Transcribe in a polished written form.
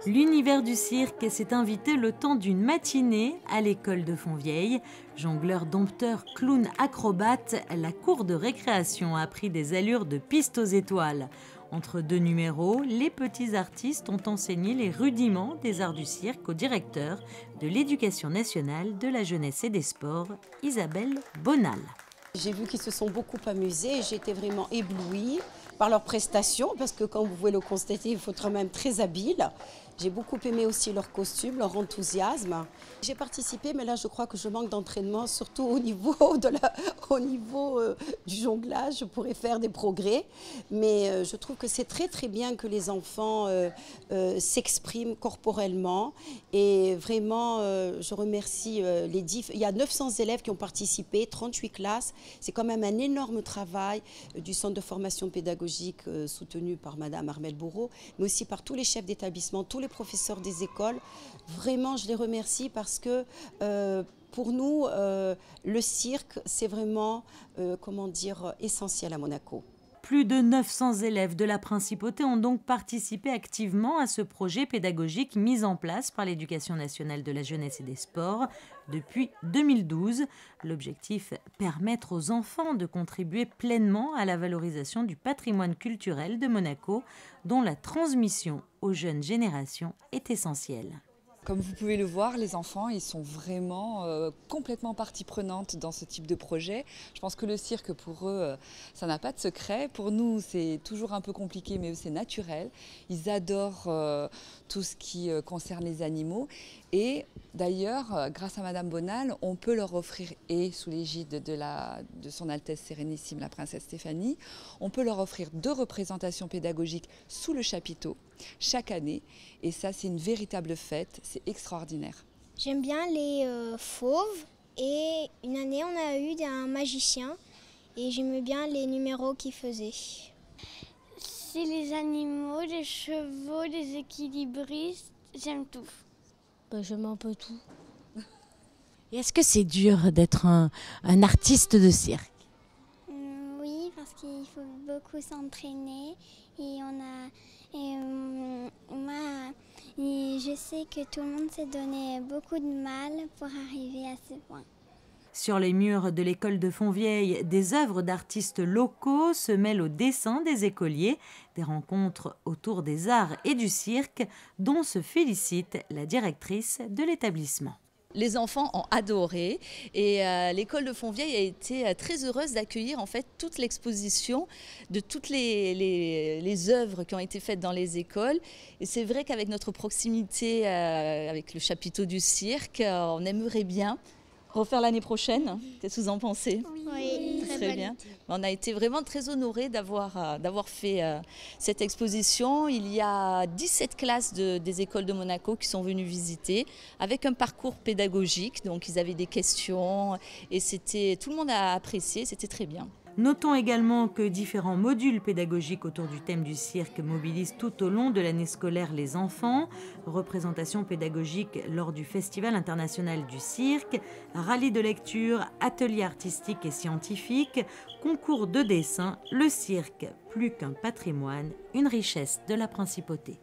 L'univers du cirque s'est invité le temps d'une matinée à l'école de Fontvieille. Jongleur, dompteur, clown, acrobate, la cour de récréation a pris des allures de piste aux étoiles. Entre deux numéros, les petits artistes ont enseigné les rudiments des arts du cirque au directeur de l'Éducation nationale, de la jeunesse et des sports, Isabelle Bonal. J'ai vu qu'ils se sont beaucoup amusés et j'ai été vraiment éblouie par leurs prestations parce que, comme vous pouvez le constater, il faut être quand même très habile. J'ai beaucoup aimé aussi leur costume, leur enthousiasme. J'ai participé, mais là je crois que je manque d'entraînement, surtout au niveau, du jonglage. Je pourrais faire des progrès, mais je trouve que c'est très très bien que les enfants s'expriment corporellement. Et vraiment, je remercie les DIF. Il y a 900 élèves qui ont participé, 38 classes. C'est quand même un énorme travail du centre de formation pédagogique soutenu par Madame Armelle Bourreau, mais aussi par tous les chefs d'établissement, tous les professeurs des écoles. Vraiment, je les remercie parce que pour nous, le cirque, c'est vraiment, essentiel à Monaco. Plus de 900 élèves de la Principauté ont donc participé activement à ce projet pédagogique mis en place par l'Éducation nationale de la jeunesse et des sports depuis 2012. L'objectif, permettre aux enfants de contribuer pleinement à la valorisation du patrimoine culturel de Monaco, dont la transmission aux jeunes générations est essentielle. Comme vous pouvez le voir, les enfants, ils sont vraiment complètement partie prenante dans ce type de projet. Je pense que le cirque, pour eux, ça n'a pas de secret. Pour nous, c'est toujours un peu compliqué, mais eux, c'est naturel. Ils adorent tout ce qui concerne les animaux. Et d'ailleurs, grâce à Madame Bonal, on peut leur offrir, et sous l'égide de son Altesse Sérénissime, la Princesse Stéphanie, on peut leur offrir 2 représentations pédagogiques sous le chapiteau chaque année. Et ça, c'est une véritable fête, c'est extraordinaire. J'aime bien les fauves et une année, on a eu un magicien et j'aimais bien les numéros qu'il faisait. C'est les animaux, les chevaux, les équilibristes, j'aime tout. J'aime un peu tout. Et est-ce que c'est dur d'être un artiste de cirque? Oui, parce qu'il faut beaucoup s'entraîner et je sais que tout le monde s'est donné beaucoup de mal pour arriver à ce point. Sur les murs de l'école de Fontvieille, des œuvres d'artistes locaux se mêlent au dessin des écoliers, des rencontres autour des arts et du cirque dont se félicite la directrice de l'établissement. Les enfants ont adoré et l'école de Fontvieille a été très heureuse d'accueillir en fait toute l'exposition de toutes les œuvres qui ont été faites dans les écoles. Et c'est vrai qu'avec notre proximité avec le chapiteau du cirque, on aimerait bien refaire l'année prochaine. Qu'est-ce que vous en pensez? Oui, très bien. On a été vraiment très honorés d'avoir fait cette exposition. Il y a 17 classes des écoles de Monaco qui sont venues visiter avec un parcours pédagogique. Donc ils avaient des questions et tout le monde a apprécié, c'était très bien. Notons également que différents modules pédagogiques autour du thème du cirque mobilisent tout au long de l'année scolaire les enfants. Représentation pédagogique lors du Festival international du cirque, rallye de lecture, ateliers artistiques et scientifiques, concours de dessin, le cirque, plus qu'un patrimoine, une richesse de la Principauté.